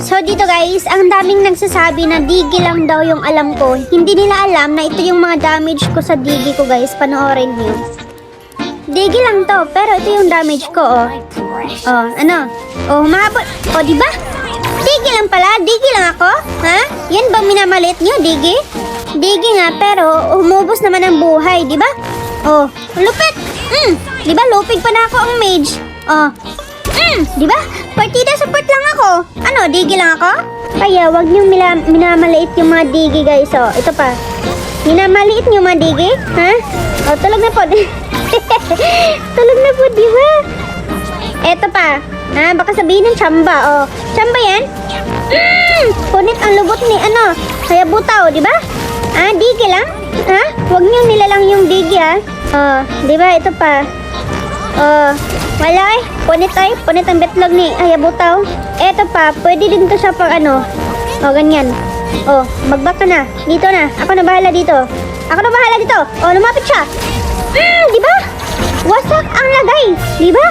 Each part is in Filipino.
So dito guys, ang daming nagsasabi na digi lang daw yung alam ko. Hindi nila alam na ito yung mga damage ko sa digi ko guys. Panoorin niyo. Digi lang to, pero ito yung damage ko oh. Oh, ano? Oh, humabot. Oh, di ba? Digi lang pala, digi lang ako. Ha? Yan bang minamalit niyo, digi? Digi nga, pero humubos naman ang buhay, di ba? Oh, lupit. Di ba lupig pa na ako ang mage? Oh. Di ba? Partida support lang ako. Ano, digi lang ako? Kaya wag niyong minamaliit yung mga digi guys. Oh, ito pa. Minamaliit niyo mga digi? Ha? Oh, tulog na po. Tulog na po, di ba? Ito pa. Ha, baka sabihin ng chamba. Oh, chamba yan? Punit ang lubot ni ano, Hayabuta, oh, di ba? Ah, digi lang? Ha? Wag niyong nilalang yung digi, ha? Oh, di ba? Ito pa. Oh, wala eh. Punit ay. Punit ang betlog ni Hayabuta. Eto pa. Pwede din to siya pang ano. Oh, ganyan. Oh, mag-back ka na. Dito na. Ako na bahala dito. Ako na bahala dito. Oh, lumapit siya. Di ba? Wasak ang lagay. Di ba?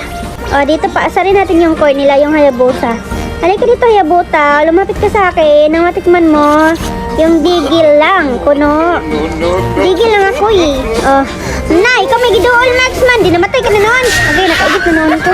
Oh, dito pa. Asarin natin yung core nila, yung Hayabusa. Halika dito, Hayabuta. Lumapit ka sa akin. Nang matikman mo. Yung digil lang, kuno. Digil lang ako eh. Oh. Na, ikaw may gidool, Maxman. Di namatay ka na noon. Okay, nakaigit na noon ko.